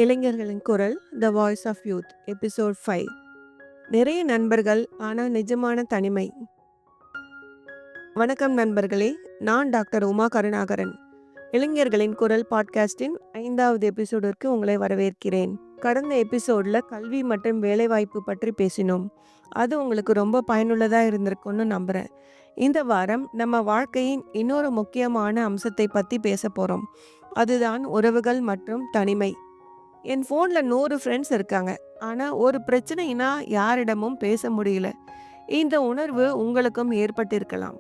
இளைஞர்களின் குரல் the voice of youth episode 5. நிறைய நண்பர்கள் ஆனால் நிஜமான தனிமை. வணக்கம் நண்பர்களே, நான் டாக்டர் உமா கருணாகரன். இளைஞர்களின் குரல் பாட்காஸ்டின் 5வது எபிசோடிற்கு உங்களை வரவேற்கிறேன். கடந்த எபிசோடில் கல்வி மற்றும் வேலைவாய்ப்பு பற்றி பேசினோம். அது உங்களுக்கு ரொம்ப பயனுள்ளதாக இருந்திருக்கும்னு நம்புகிறேன். இந்த வாரம் நம்ம வாழ்க்கையின் இன்னொரு முக்கியமான அம்சத்தை பற்றி பேச போகிறோம். அதுதான் உறவுகள் மற்றும் தனிமை. என் ஃபோனில் 100 ஃப்ரெண்ட்ஸ் இருக்காங்க, ஆனால் ஒரு பிரச்சனைனா யாரிடமும் பேச முடியல. இந்த உணர்வு உங்களுக்கும் ஏற்பட்டிருக்கலாம்.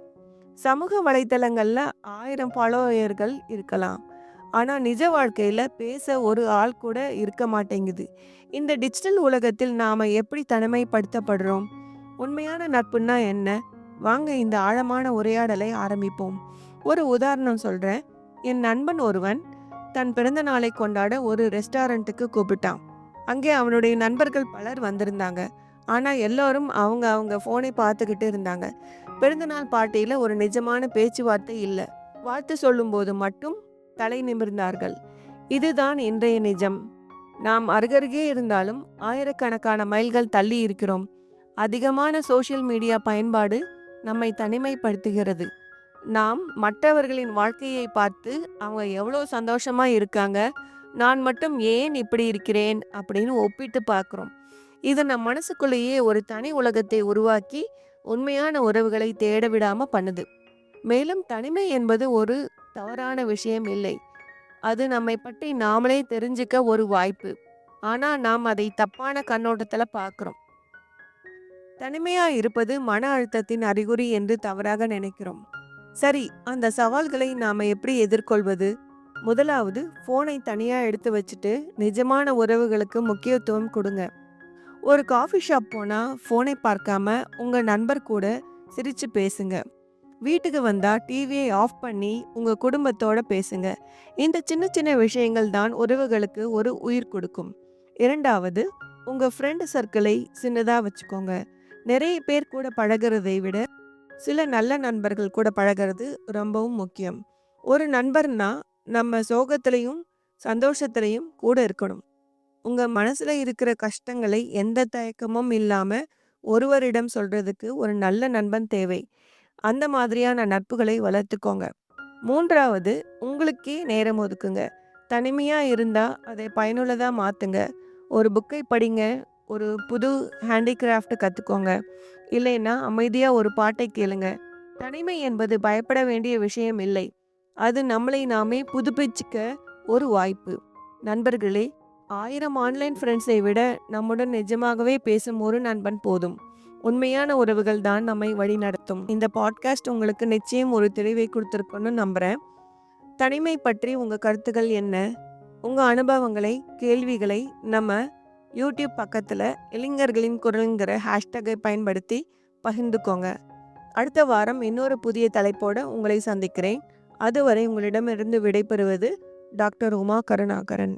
சமூக வலைத்தளங்களில் 1000 ஃபாலோவர்கள் இருக்கலாம், ஆனால் நிஜ வாழ்க்கையில் பேச ஒரு ஆள் கூட இருக்க மாட்டேங்குது. இந்த டிஜிட்டல் உலகத்தில் நாம் எப்படி தனிமைப்படுத்தப்படுறோம்? உண்மையான நட்புன்னா என்ன? வாங்க இந்த ஆழமான உரையாடலை ஆரம்பிப்போம். ஒரு உதாரணம் சொல்கிறேன். என் நண்பன் ஒருவன் தன் பிறந்த நாளை கொண்டாட ஒரு ரெஸ்டாரண்ட்டுக்கு கூப்பிட்டான். அங்கே அவனுடைய நண்பர்கள் பலர் வந்திருந்தாங்க. ஆனால் எல்லோரும் அவங்க ஃபோனை பார்த்துக்கிட்டு இருந்தாங்க. பிறந்தநாள் பார்ட்டியில் ஒரு நிஜமான பேச்சுவார்த்தை இல்லை. வாழ்த்து சொல்லும்போது மட்டும் தலை நிமிர்ந்தார்கள். இதுதான் இன்றைய நிஜம். நாம் அருகருகே இருந்தாலும் ஆயிரக்கணக்கான மைல்கள் தள்ளி இருக்கிறோம். அதிகமான சோஷியல் மீடியா பயன்பாடு நம்மை தனிமைப்படுத்துகிறது. நாம் மற்றவர்களின் வாழ்க்கையை பார்த்து அவங்க எவ்வளோ சந்தோஷமாக இருக்காங்க, நான் மட்டும் ஏன் இப்படி இருக்கிறேன் அப்படின்னு ஒப்பிட்டு பார்க்குறோம். இது நம் மனசுக்குள்ளேயே ஒரு தனி உலகத்தை உருவாக்கி உண்மையான உறவுகளை தேட விடாமல் பண்ணுது. மேலும் தனிமை என்பது ஒரு தவறான விஷயம் இல்லை. அது நம்மை பற்றி நாமளே தெரிஞ்சுக்க ஒரு வாய்ப்பு. ஆனால் நாம் அதை தப்பான கண்ணோட்டத்தில் பார்க்குறோம். தனிமையாக இருப்பது மன அழுத்தத்தின் அறிகுறி என்று தவறாக நினைக்கிறோம். சரி, அந்த சவால்களை நாம் எப்படி எதிர்கொள்வது? முதலாவது, ஃபோனை தனியாக எடுத்து வச்சுட்டு நிஜமான உறவுகளுக்கு முக்கியத்துவம் கொடுங்க. ஒரு காஃபி ஷாப் போனால் ஃபோனை பார்க்காம உங்கள் நண்பர் கூட சிரித்து பேசுங்க. வீட்டுக்கு வந்தால் டிவியை ஆஃப் பண்ணி உங்கள் குடும்பத்தோட பேசுங்க. இந்த சின்ன சின்ன விஷயங்கள் தான் உறவுகளுக்கு ஒரு உயிர் கொடுக்கும். இரண்டாவது, உங்கள் ஃப்ரெண்டு சர்க்கிளை சின்னதாக வச்சுக்கோங்க. நிறைய பேர் கூட பழகிறதை விட சில நல்ல நண்பர்கள் கூட பழகிறது ரொம்பவும் முக்கியம். ஒரு நண்பர்னா நம்ம சோகத்திலையும் சந்தோஷத்திலையும் கூட இருக்கணும். உங்கள் மனசில் இருக்கிற கஷ்டங்களை எந்த தயக்கமும் இல்லாமல் ஒருவரிடம் சொல்கிறதுக்கு ஒரு நல்ல நண்பன் தேவை. அந்த மாதிரியான நட்புகளை வளர்த்துக்கோங்க. மூன்றாவது, உங்களுக்கே நேரம் ஒதுக்குங்க. தனிமையாக இருந்தால் அதை பயனுள்ளதாக மாற்றுங்க. ஒரு புக்கை படிங்க, ஒரு புது ஹேண்டிகிராஃப்ட் கற்றுக்கோங்க, இல்லைன்னா அமைதியாக ஒரு பாட்டை கேளுங்க. தனிமை என்பது பயப்பட வேண்டிய விஷயம் இல்லை. அது நம்மளை நாமே புதுப்பிச்சுக்க ஒரு வாய்ப்பு. நண்பர்களே, 1000 ஆன்லைன் ஃப்ரெண்ட்ஸை விட நம்முடன் நிஜமாகவே பேசும் ஒரு நண்பன் போதும். உண்மையான உறவுகள் தான் நம்மை வழி நடத்தும். இந்த பாட்காஸ்ட் உங்களுக்கு நிச்சயம் ஒரு தெளிவை கொடுத்துருக்கோன்னு நம்புகிறேன். தனிமை பற்றி உங்கள் கருத்துக்கள் என்ன? உங்கள் அனுபவங்களை, கேள்விகளை நம்ம யூடியூப் பக்கத்தில் இளைஞர்களின் குரல்ங்கிற ஹேஷ்டேகை பயன்படுத்தி பகிர்ந்துக்கோங்க. அடுத்த வாரம் இன்னொரு புதிய தலைப்போடு உங்களை சந்திக்கிறேன். அதுவரை உங்களிடமிருந்து விடைபெறுவது டாக்டர் உமா கருணாகரன்.